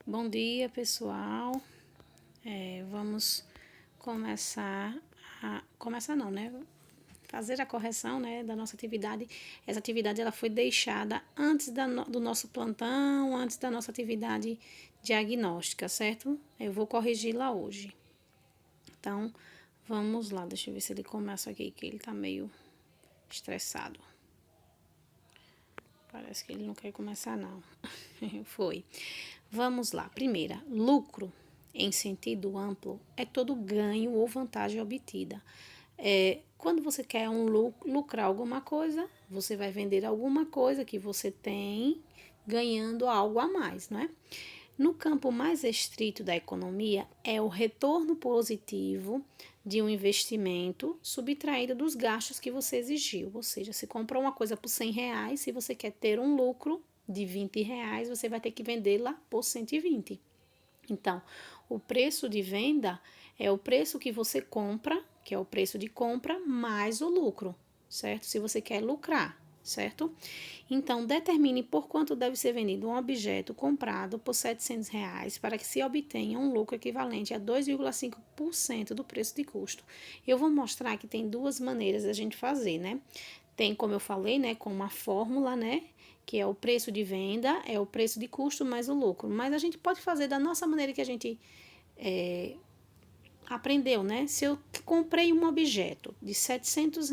Bom dia, pessoal. Vamos começar não, né? Fazer a correção, né, da nossa atividade. Essa atividade ela foi deixada antes do nosso plantão, antes da nossa atividade diagnóstica, certo? Eu vou corrigi-la hoje. Então, vamos lá. Deixa eu ver se ele começa aqui, que ele tá meio estressado. Parece que ele não quer começar, não. Foi. Vamos lá. Primeira, lucro, em sentido amplo, é todo ganho ou vantagem obtida. Quando você quer lucrar alguma coisa, você vai vender alguma coisa que você tem ganhando algo a mais, não é? No campo mais estrito da economia, é o retorno positivo de um investimento subtraído dos gastos que você exigiu. Ou seja, se comprou uma coisa por R$ 100, se você quer ter um lucro de R$ 20, você vai ter que vendê-la por 120. Então, o preço de venda é o preço que você compra, que é o preço de compra, mais o lucro, certo? Se você quer lucrar, certo? Então, determine por quanto deve ser vendido um objeto comprado por R$ 700 para que se obtenha um lucro equivalente a 2,5% do preço de custo. Eu vou mostrar que tem duas maneiras da gente fazer, né? Tem, como eu falei, né, com uma fórmula, né, que é o preço de venda, é o preço de custo mais o lucro. Mas a gente pode fazer da nossa maneira que a gente aprendeu, né? Se eu comprei um objeto de R$ 700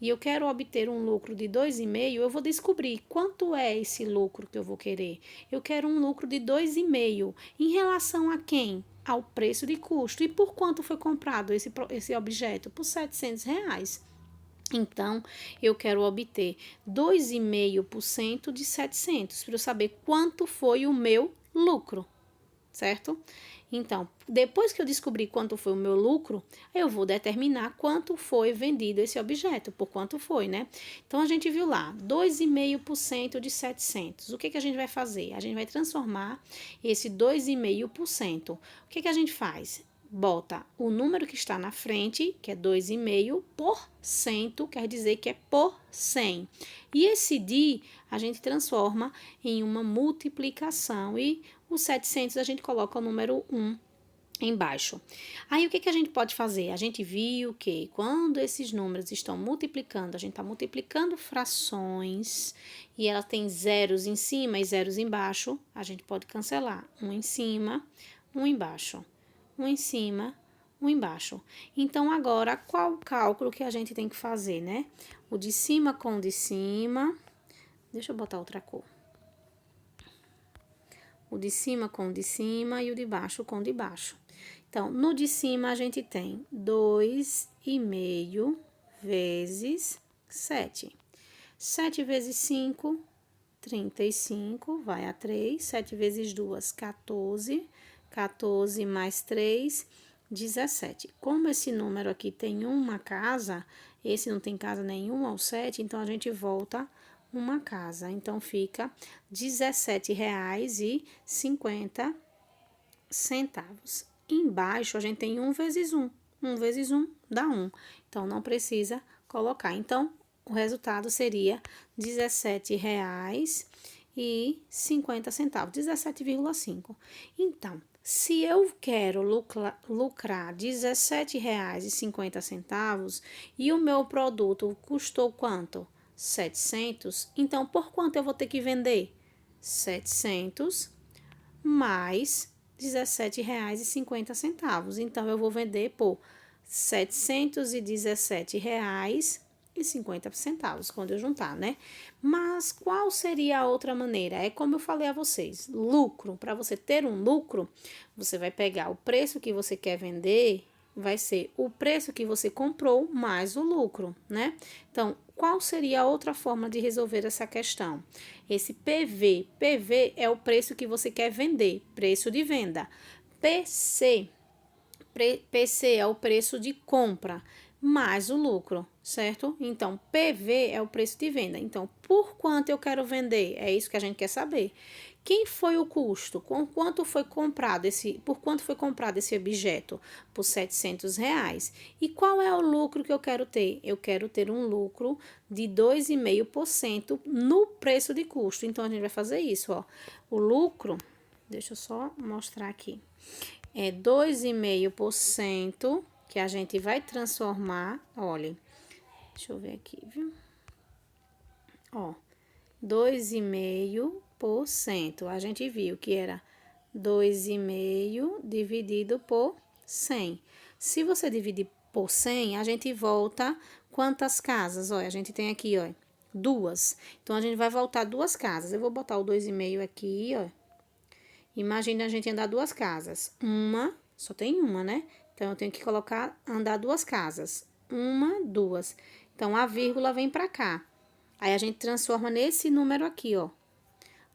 e eu quero obter um lucro de 2,5, eu vou descobrir quanto é esse lucro que eu vou querer. Eu quero um lucro de 2,5 em relação a quem? Ao preço de custo. E por quanto foi comprado esse objeto? Por R$ 700. Então, eu quero obter 2,5% de 700 para eu saber quanto foi o meu lucro, certo? Então, depois que eu descobrir quanto foi o meu lucro, eu vou determinar quanto foi vendido esse objeto, por quanto foi, né? Então, a gente viu lá, 2,5% de 700. O que a gente vai fazer? A gente vai transformar esse 2,5%. O que a gente faz? Bota o número que está na frente, que é 2,5 por cento, quer dizer que é por 100. E esse DI a gente transforma em uma multiplicação e o 700 a gente coloca o número 1 embaixo. Aí o que a gente pode fazer? A gente viu que quando esses números estão multiplicando, a gente está multiplicando frações e ela tem zeros em cima e zeros embaixo, a gente pode cancelar um em cima, um embaixo, um em cima, um embaixo. Então, agora, qual o cálculo que a gente tem que fazer, né? O de cima com o de cima. Deixa eu botar outra cor. O de cima com o de cima e o de baixo com o de baixo. Então, no de cima, a gente tem 2,5 vezes 7. 7 vezes 5, 35, vai a 3. 7 vezes 2, 14. 14 mais 3, 17. Como esse número aqui tem uma casa, esse não tem casa nenhuma, o 7, então a gente volta uma casa. Então, fica R$ 17,50. Embaixo, a gente tem 1 vezes 1. 1 vezes 1 dá 1. Então, não precisa colocar. Então, o resultado seria R$ 17,50, 17,5. Então, se eu quero lucrar R$ 17,50 e o meu produto custou quanto? 700. Então, por quanto eu vou ter que vender? 700 mais R$ 17,50. Então, eu vou vender por R$ 717,50 quando eu juntar, né? Mas qual seria a outra maneira? É como eu falei a vocês, lucro. Para você ter um lucro, você vai pegar o preço que você quer vender, vai ser o preço que você comprou mais o lucro, né? Então, qual seria a outra forma de resolver essa questão? Esse PV é o preço que você quer vender, preço de venda. PC é o preço de compra, mais o lucro, certo? Então, PV é o preço de venda. Então, por quanto eu quero vender? É isso que a gente quer saber. Quem foi o custo? Por quanto foi comprado esse objeto? Por R$ 700. E qual é o lucro que eu quero ter? Eu quero ter um lucro de 2,5% no preço de custo. Então, a gente vai fazer isso, ó. O lucro, deixa eu só mostrar aqui. É 2,5% que a gente vai transformar, olha, deixa eu ver aqui, viu? Ó, 2,5%. A gente viu que era 2,5 dividido por 100. Se você dividir por 100, a gente volta quantas casas? Olha, a gente tem aqui, ó, duas. Então, a gente vai voltar duas casas. Eu vou botar o 2,5 aqui, ó. Imagina a gente andar duas casas. Uma, só tem uma, né? Então, eu tenho que colocar, andar duas casas. Uma, duas. Então, a vírgula vem pra cá. Aí, a gente transforma nesse número aqui, ó.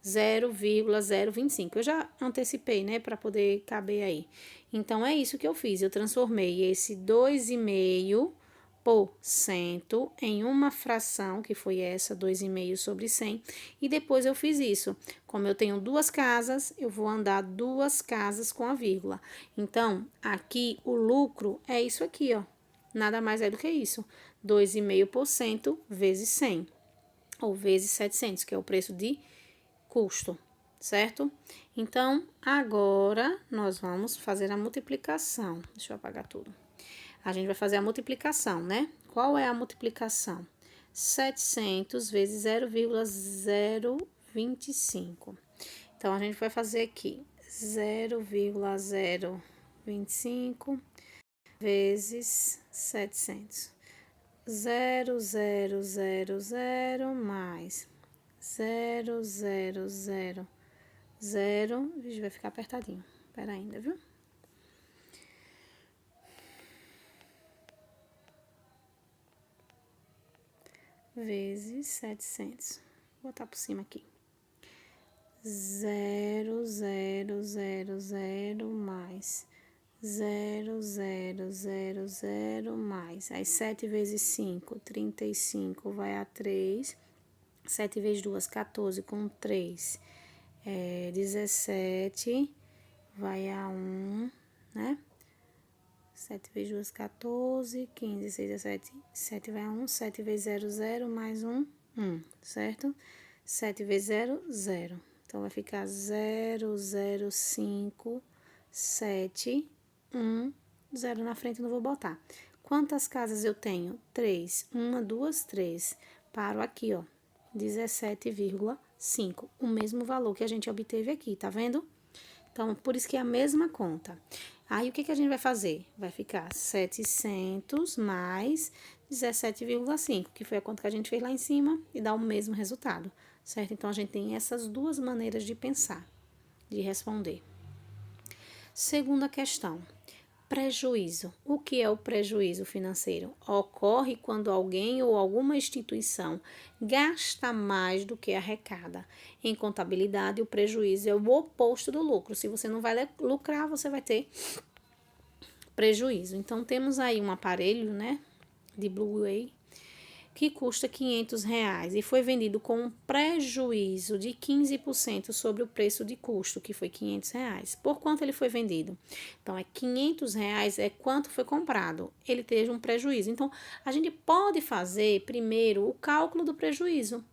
0,025. Eu já antecipei, né, para poder caber aí. Então, é isso que eu fiz. Eu transformei esse 2,5% em uma fração, que foi essa, 2,5 sobre 100. E depois eu fiz isso. Como eu tenho duas casas, eu vou andar duas casas com a vírgula. Então, aqui o lucro é isso aqui, ó. Nada mais é do que isso. 2,5% vezes 100. Ou vezes 700, que é o preço de custo, certo? Então, agora, nós vamos fazer a multiplicação. Deixa eu apagar tudo. A gente vai fazer a multiplicação, né? Qual é a multiplicação? 700 vezes 0,025. Então, a gente vai fazer aqui 0,025 vezes 700. 0,000 mais 0,000. Vixe, vai ficar apertadinho. Pera ainda, viu? Vezes 700. Vou botar por cima aqui. 0,000 mais 0,000 mais. Aí, 7 vezes 5, 35, vai a 3. 7 vezes 2, 14, com 3, 17, vai a 1, né? 7 vezes 2, 14, 15, 6, 17, 7 vai a 1, 7 vezes 0, 0, mais 1, 1, certo? 7 vezes 0, 0. Então, vai ficar 0,05, 7, 1, 0 na frente, não vou botar. Quantas casas eu tenho? 3. 1, 2, 3. Paro aqui, ó. 17,5. O mesmo valor que a gente obteve aqui, tá vendo? Então, por isso que é a mesma conta. Aí, o que a gente vai fazer? Vai ficar 700 mais 17,5, que foi a conta que a gente fez lá em cima, e dá o mesmo resultado, certo? Então, a gente tem essas duas maneiras de pensar, de responder. Segunda questão. Prejuízo. O que é o prejuízo financeiro? Ocorre quando alguém ou alguma instituição gasta mais do que arrecada. Em contabilidade, o prejuízo é o oposto do lucro. Se você não vai lucrar, você vai ter prejuízo. Então, temos aí um aparelho, né, de Blueway, que custa R$ 500 e foi vendido com um prejuízo de 15% sobre o preço de custo, que foi R$ 500. Por quanto ele foi vendido? Então, R$ 500 é quanto foi comprado. Ele teve um prejuízo. Então, a gente pode fazer primeiro o cálculo do prejuízo.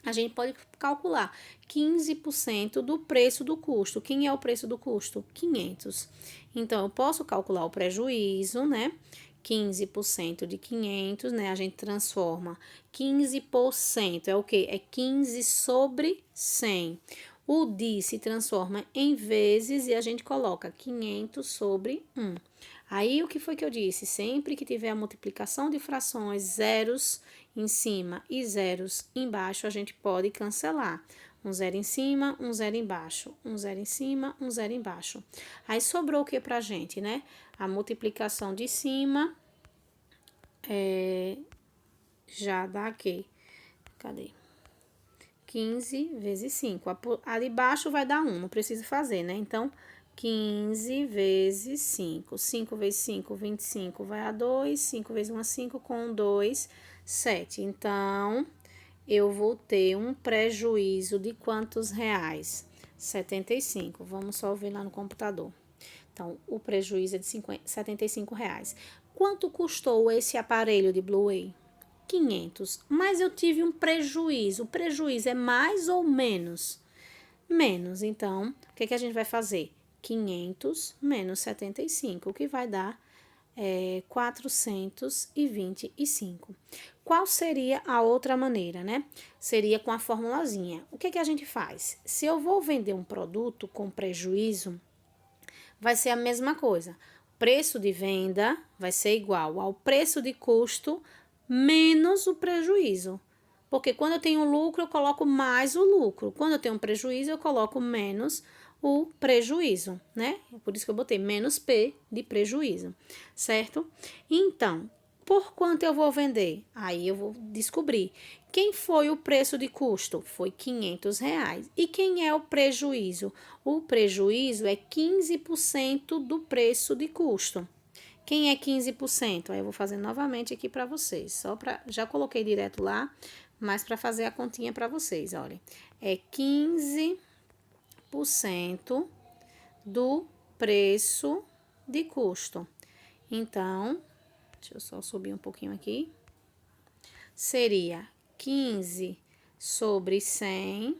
A gente pode calcular 15% do preço do custo. Quem é o preço do custo? 500. Então, eu posso calcular o prejuízo, né? 15% de 500, né? A gente transforma 15%, é o quê? É 15 sobre 100. O DI se transforma em vezes e a gente coloca 500 sobre 1. Aí, o que foi que eu disse? Sempre que tiver a multiplicação de frações, zeros em cima e zeros embaixo, a gente pode cancelar. Um zero em cima, um zero embaixo. Um zero em cima, um zero embaixo. Aí, sobrou o que pra gente, né? A multiplicação de cima já dá aqui. Cadê? 15 vezes 5. A de baixo vai dar 1, não precisa fazer, né? Então, 15 vezes 5. 5 vezes 5, 25, vai a 2. 5 vezes 1, 5, com 2, 7. Então, eu vou ter um prejuízo de quantos reais? 75. Vamos só ver lá no computador. Então, o prejuízo é de R$ 75. Quanto custou esse aparelho de Blueway? 500. Mas eu tive um prejuízo. O prejuízo é mais ou menos? menos. Então, o que a gente vai fazer? 500 menos 75, o que vai dar 425. Qual seria a outra maneira, né? Seria com a formulazinha. O que a gente faz? Se eu vou vender um produto com prejuízo, vai ser a mesma coisa. Preço de venda vai ser igual ao preço de custo menos o prejuízo. Porque quando eu tenho lucro, eu coloco mais o lucro. Quando eu tenho prejuízo, eu coloco menos o prejuízo, né? Por isso que eu botei menos P de prejuízo, certo? Então, por quanto eu vou vender? Aí eu vou descobrir. Quem foi o preço de custo? Foi R$ 500. E quem é o prejuízo? O prejuízo é 15% do preço de custo. Quem é 15%? Aí eu vou fazer novamente aqui para vocês. Já coloquei direto lá, mas para fazer a continha para vocês, olha. É 15% do preço de custo. Então, deixa eu só subir um pouquinho aqui. Seria 15 sobre 100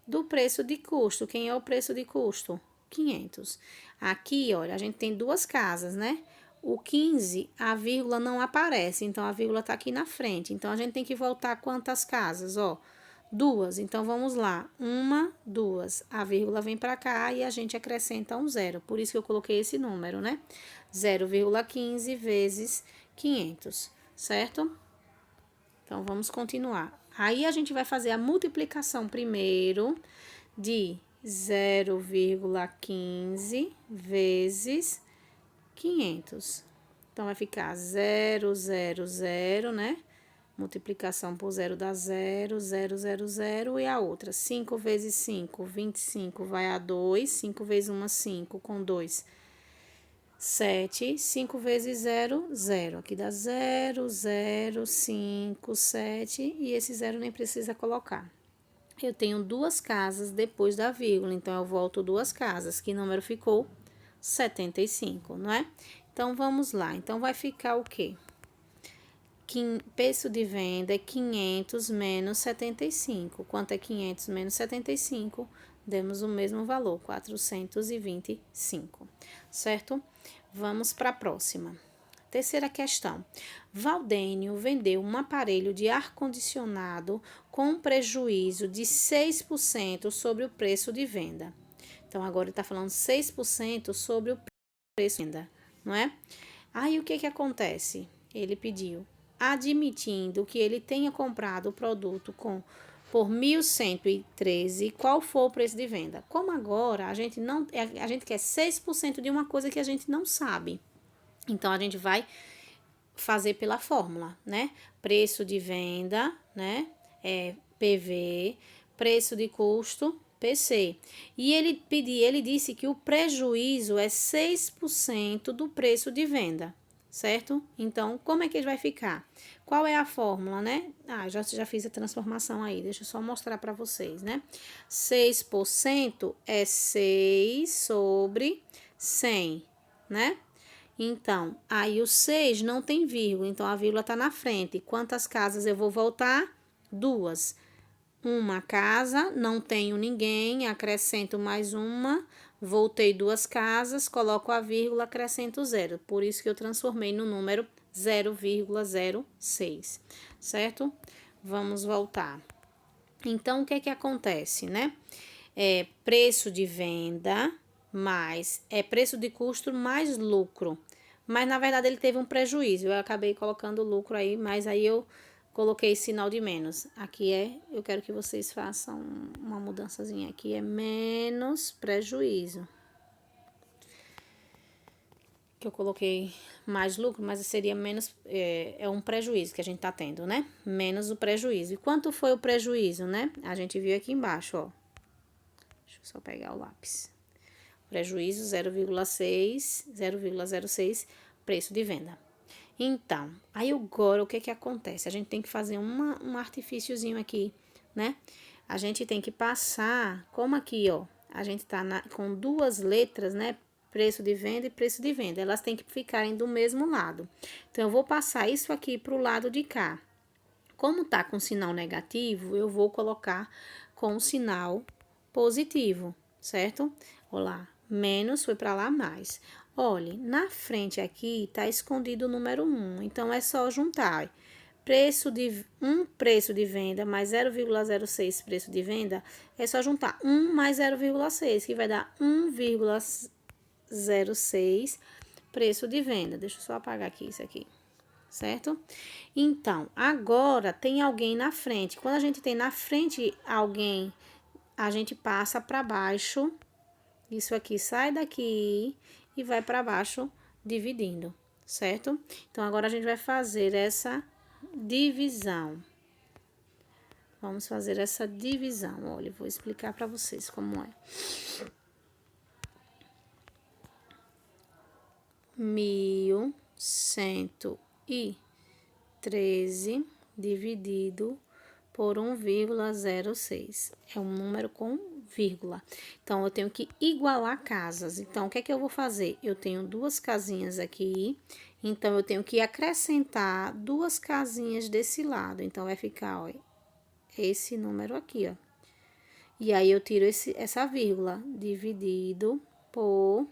do preço de custo. Quem é o preço de custo? 500. Aqui, olha, a gente tem duas casas, né? O 15, a vírgula não aparece, então a vírgula tá aqui na frente. Então, a gente tem que voltar quantas casas, ó? Duas. Então, vamos lá. Uma, duas. A vírgula vem para cá e a gente acrescenta um zero. Por isso que eu coloquei esse número, né? 0,15 vezes 500, certo? Então, vamos continuar. Aí, a gente vai fazer a multiplicação primeiro de 0,15 vezes 500. Então, vai ficar 000, né? Multiplicação por 0 dá 0, 000, e a outra, 5 vezes 5, 25, vai a 2, 5 vezes 1, 5, com 2, 7, 5 vezes 0, 0. Aqui dá 0, 0, 5, 7, e esse 0 nem precisa colocar. Eu tenho duas casas depois da vírgula, então eu volto duas casas. Que número ficou? 75, não é? Então, vamos lá. Então, vai ficar o quê? Preço de venda é 500 menos 75. Quanto é 500 menos 75? Demos o mesmo valor, 425, certo? Vamos para a próxima. Terceira questão. Valdênio vendeu um aparelho de ar-condicionado com um prejuízo de 6% sobre o preço de venda. Então, agora ele está falando 6% sobre o preço de venda, não é? Aí, o que acontece? Ele pediu, admitindo que ele tenha comprado o produto por 1.113, qual for o preço de venda? Como agora a gente quer 6% de uma coisa que a gente não sabe. Então, a gente vai fazer pela fórmula, né? Preço de venda, né? PV, preço de custo, PC. E ele disse que o prejuízo é 6% do preço de venda, certo? Então, como é que ele vai ficar? Qual é a fórmula, né? Já fiz a transformação aí, deixa eu só mostrar para vocês, né? 6% é 6 sobre 100, né? Então, aí o 6 não tem vírgula, então a vírgula tá na frente. Quantas casas eu vou voltar? Duas. Uma casa, não tenho ninguém, acrescento mais uma, voltei duas casas, coloco a vírgula, acrescento zero. Por isso que eu transformei no número 0,06, certo? Vamos voltar. Então, o que acontece, né? Preço de venda mais preço de custo mais lucro. Mas, na verdade, ele teve um prejuízo. Eu acabei colocando lucro aí, mas aí eu coloquei sinal de menos. Aqui eu quero que vocês façam uma mudançazinha. Aqui é menos prejuízo. Que eu coloquei mais lucro, mas seria menos, um prejuízo que a gente tá tendo, né? Menos o prejuízo. E quanto foi o prejuízo, né? A gente viu aqui embaixo, ó. Deixa eu só pegar o lápis. Prejuízo 0,06, preço de venda. Então, aí agora o que acontece? A gente tem que fazer um artifíciozinho aqui, né? A gente tem que passar, como aqui, ó, a gente tá com duas letras, né? Preço de venda e preço de venda. Elas têm que ficarem do mesmo lado. Então, eu vou passar isso aqui pro lado de cá. Como tá com sinal negativo, eu vou colocar com o sinal positivo, certo? Olá, menos foi para lá mais. Olhe, na frente aqui tá escondido o número 1, então é só juntar. Preço de venda mais 0,06 preço de venda, é só juntar 1 mais 0,6, que vai dar 1,06 preço de venda. Deixa eu só apagar aqui isso aqui, certo? Então, agora tem alguém na frente. Quando a gente tem na frente alguém, a gente passa para baixo. Isso aqui sai daqui e vai para baixo dividindo, certo? Então, agora a gente vai fazer essa divisão. Vamos fazer essa divisão. Olha, eu vou explicar para vocês como é. 1.113 dividido por 1,06. É um número com vírgula. Então, eu tenho que igualar casas. Então, o que é que eu vou fazer? Eu tenho duas casinhas aqui. Então, eu tenho que acrescentar duas casinhas desse lado. Então, vai ficar, ó, esse número aqui, ó. E aí, eu tiro essa vírgula, dividido por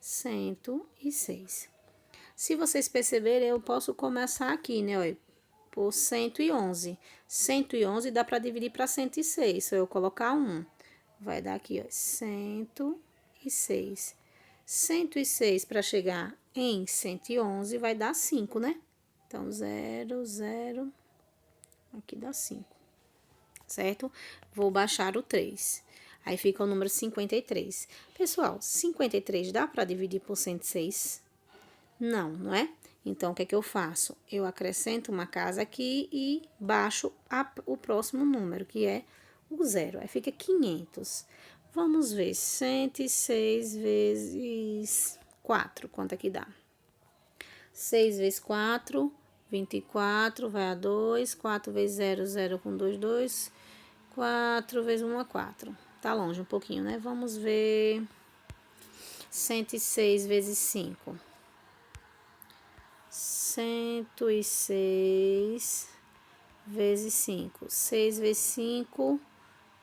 106. Se vocês perceberem, eu posso começar aqui, né, ó, por 111. 111 dá para dividir para 106, se eu colocar 1. Vai dar aqui, ó, 106. 106 para chegar em 111 vai dar 5, né? Então, 0, 0, aqui dá 5, certo? Vou baixar o 3. Aí fica o número 53. Pessoal, 53 dá para dividir por 106? Não, não é? Então, o que é que eu faço? Eu acrescento uma casa aqui e baixo o próximo número, que é o 0. Aí fica 500. Vamos ver, 106 vezes 4, quanto é que dá? 6 vezes 4, 24, vai a 2. 4 vezes 0, 0 com 2, 2. 4 vezes 1 é 4. Tá longe um pouquinho, né? Vamos ver. 106 vezes 5. 106 vezes 5. 6 vezes 5,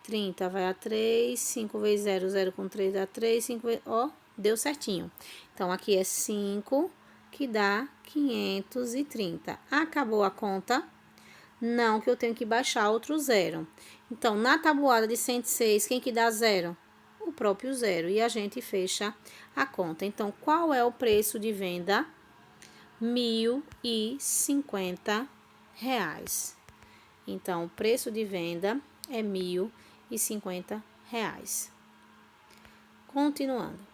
30. Vai a 3. 5 vezes 0, 0 com 3 dá 3. 5 vezes... Ó, deu certinho. Então, aqui é 5, que dá 530. Acabou a conta? Não, que eu tenho que baixar outro 0. Então, na tabuada de 106, quem que dá 0? O próprio 0. E a gente fecha a conta. Então, qual é o preço de venda? R$ 1.050. Então, o preço de venda é R$ 1.050. Continuando.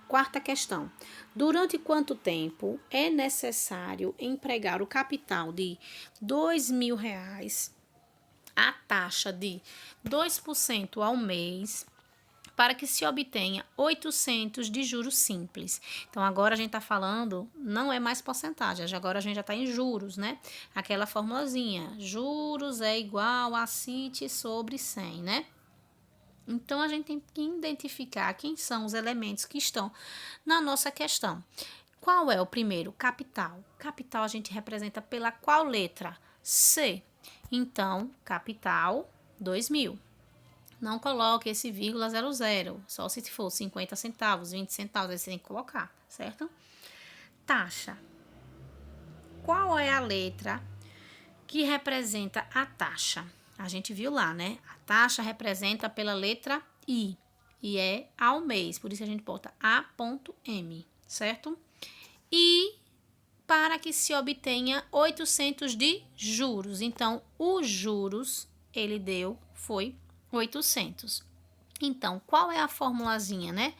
Quarta questão. Durante quanto tempo é necessário empregar o capital de R$ 2.000, a taxa de 2% ao mês, para que se obtenha 800 de juros simples? Então, agora a gente está falando, não é mais porcentagem, agora a gente já está em juros, né? Aquela formulazinha, juros é igual a CIT sobre 100, né? Então, a gente tem que identificar quem são os elementos que estão na nossa questão. Qual é o primeiro? Capital. Capital a gente representa pela qual letra? C. Então, capital, 2.000. Não coloque esse vírgula 00, só se for 50 centavos, 20 centavos, aí você tem que colocar, certo? Taxa. Qual é a letra que representa a taxa? A gente viu lá, né? A taxa representa pela letra I, e é ao mês, por isso a gente bota A.M, certo? E para que se obtenha 800 de juros. Então, os juros, ele foi 800. Então, qual é a formulazinha, né?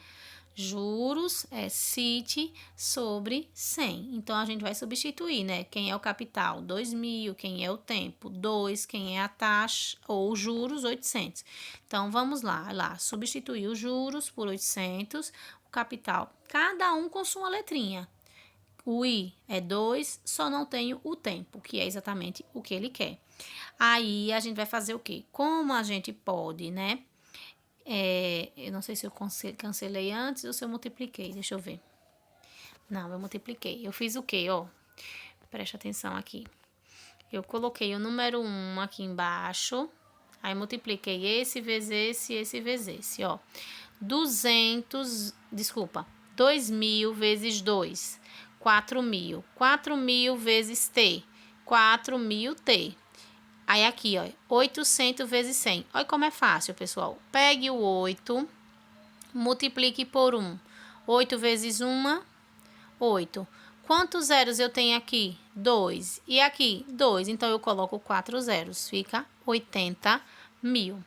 Juros é CIT sobre 100. Então, a gente vai substituir, né? Quem é o capital? 2.000. Quem é o tempo? 2. Quem é a taxa ou juros? 800. Então, vamos lá. Substituir os juros por 800. O capital, cada um com sua letrinha. O I é 2, só não tenho o tempo, que é exatamente o que ele quer. Aí, a gente vai fazer o quê? Como a gente pode, né? Eu não sei se eu cancelei antes ou se eu multipliquei, deixa eu ver. Não, eu multipliquei. Eu fiz o quê, ó? Preste atenção aqui. Eu coloquei o número 1 aqui embaixo. Aí, multipliquei esse vezes esse, ó. 2.000 vezes 2, 4.000. 4.000 vezes T, 4.000 T. Aí, aqui, ó, 800 vezes 100. Olha como é fácil, pessoal. Pegue o 8, multiplique por 1. 8 vezes 1, 8. Quantos zeros eu tenho aqui? 2. E aqui? 2. Então, eu coloco 4 zeros. Fica 80.000.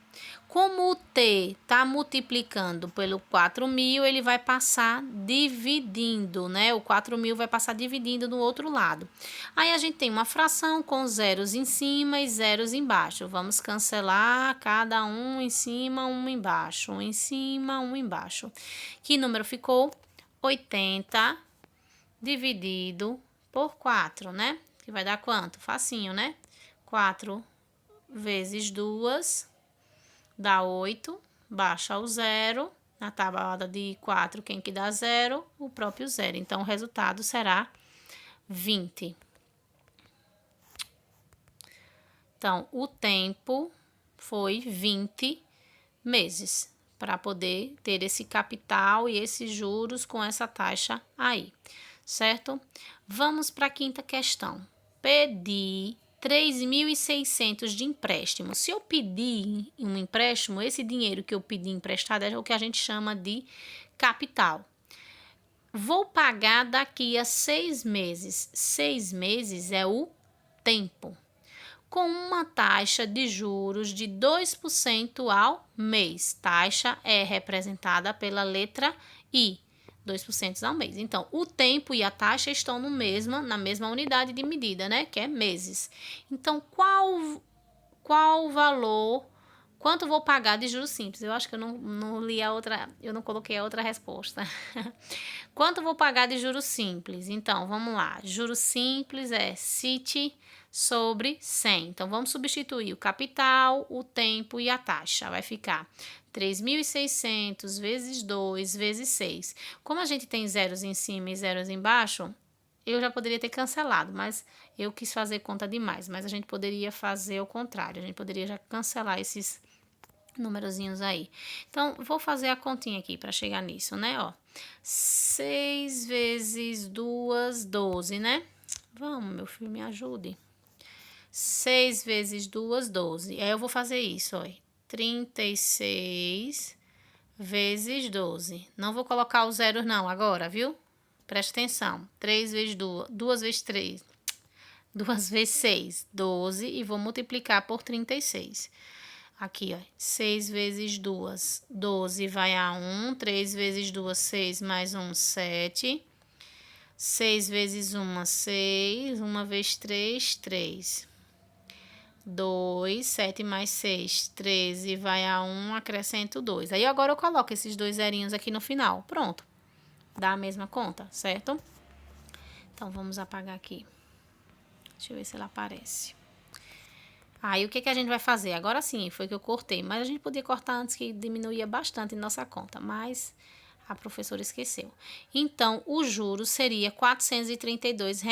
Como o T está multiplicando pelo 4.000, ele vai passar dividindo, né? O 4.000 vai passar dividindo no outro lado. Aí, a gente tem uma fração com zeros em cima e zeros embaixo. Vamos cancelar cada um em cima, um embaixo. Um em cima, um embaixo. Que número ficou? 80 dividido por 4, né? Que vai dar quanto? Facinho, né? 4 vezes 2 dá 8. Baixa o zero. Na tabuada de 4, quem que dá zero? O próprio zero. Então, o resultado será 20. Então, o tempo foi 20 meses para poder ter esse capital e esses juros com essa taxa aí, certo? Vamos para a quinta questão. Pedi 3.600 de empréstimo. Se eu pedir um empréstimo, esse dinheiro que eu pedi emprestado é o que a gente chama de capital. Vou pagar daqui a 6 meses. 6 meses é o tempo. Com uma taxa de juros de 2% ao mês. Taxa é representada pela letra I, 2% ao mês. Então, o tempo e a taxa estão na mesma unidade de medida, né? Que é meses. Então, qual valor, quanto vou pagar de juros simples? Eu acho que eu não li a outra, eu não coloquei a outra resposta. Quanto vou pagar de juros simples? Então, vamos lá. Juros simples é CIT sobre 100. Então, vamos substituir o capital, o tempo e a taxa. Vai ficar 3.600 vezes 2 vezes 6. Como a gente tem zeros em cima e zeros embaixo, eu já poderia ter cancelado, mas eu quis fazer conta demais. Mas a gente poderia fazer o contrário. A gente poderia já cancelar esses numerozinhos aí. Então, vou fazer a continha aqui para chegar nisso, né? Ó, 6 vezes 2, 12, né? Vamos, meu filho, me ajude. 6 vezes 2, 12. Aí eu vou fazer isso, ó. 36 vezes 12. Não vou colocar os zeros não agora, viu? Presta atenção. 3 vezes 2, 2 vezes 3, 2 vezes 6, 12. E vou multiplicar por 36. Aqui, ó, 6 vezes 2, 12 vai a 1. 3 vezes 2, 6, mais 1, 7. 6 vezes 1, 6. 1 vezes 3, 3. 2, 7 mais 6, 13, vai a 1, acrescento 2. Aí, agora eu coloco esses dois zerinhos aqui no final. Pronto. Dá a mesma conta, certo? Então, vamos apagar aqui. Deixa eu ver se ela aparece. Aí, o que a gente vai fazer? Agora sim, foi que eu cortei. Mas a gente podia cortar antes, que diminuía bastante nossa conta. Mas a professora esqueceu. Então, o juros seria R$ 432.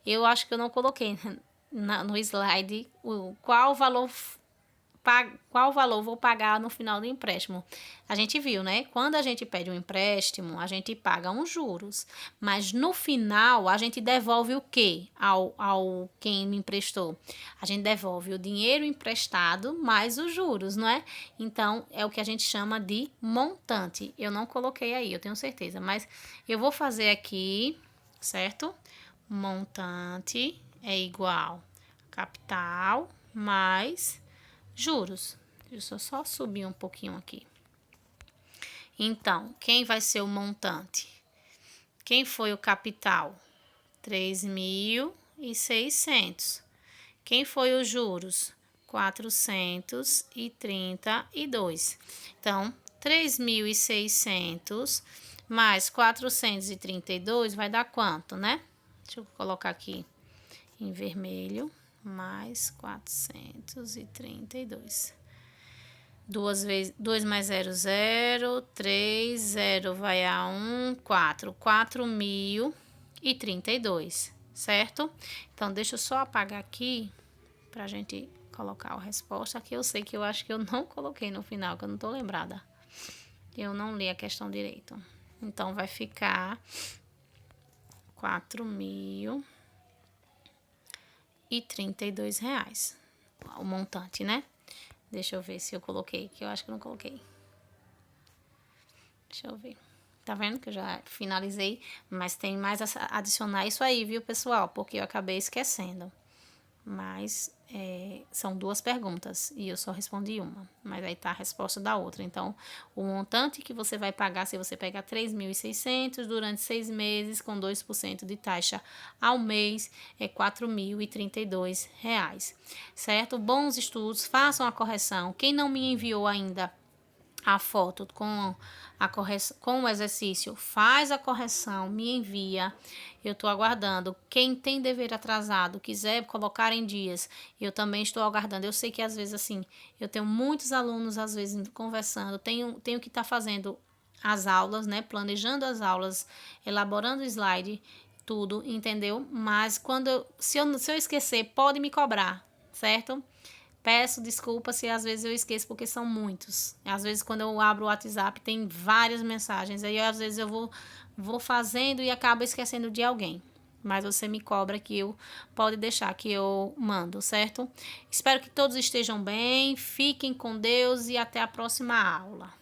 Eu acho que eu não coloquei no slide qual valor vou pagar no final do empréstimo. A gente viu, né? Quando a gente pede um empréstimo, a gente paga uns juros. Mas no final, a gente devolve o quê ao quem me emprestou? A gente devolve o dinheiro emprestado mais os juros, não é? Então, é o que a gente chama de montante. Eu não coloquei aí, eu tenho certeza. Mas eu vou fazer aqui, certo? Montante é igual capital mais juros. Deixa eu só subir um pouquinho aqui. Então, quem vai ser o montante? Quem foi o capital? 3.600. Quem foi os juros? 432. Então, 3.600 mais 432 vai dar quanto, né? Deixa eu colocar aqui em vermelho. Mais 432. 2 mais 0, 0. 3, 0 vai a 1, 4. 4.032, certo? Então, deixa eu só apagar aqui pra gente colocar a resposta. Aqui eu sei que eu acho que eu não coloquei no final, que eu não tô lembrada. Eu não li a questão direito. Então, vai ficar 4.032 reais. O montante, né? Deixa eu ver se eu coloquei, que eu acho que eu não coloquei. Deixa eu ver. Tá vendo que eu já finalizei? Mas tem mais a adicionar isso aí, viu, pessoal? Porque eu acabei esquecendo. Mas são 2 perguntas e eu só respondi uma. Mas aí tá a resposta da outra. Então, o montante que você vai pagar se você pegar 3.600 durante 6 meses com 2% de taxa ao mês é 4.032 reais. Certo? Bons estudos, façam a correção. Quem não me enviou ainda a foto com o exercício, faz a correção, me envia. Eu estou aguardando. Quem tem dever atrasado, quiser colocar em dias, eu também estou aguardando. Eu sei que às vezes, assim, eu tenho muitos alunos, às vezes, conversando, tenho que estar fazendo as aulas, né? Planejando as aulas, elaborando o slide, tudo, entendeu? Mas se eu esquecer, pode me cobrar, certo? Peço desculpa se às vezes eu esqueço, porque são muitos. Às vezes, quando eu abro o WhatsApp, tem várias mensagens. Aí, às vezes, eu vou fazendo e acabo esquecendo de alguém. Mas você me cobra que eu pode deixar que eu mando, certo? Espero que todos estejam bem, fiquem com Deus e até a próxima aula.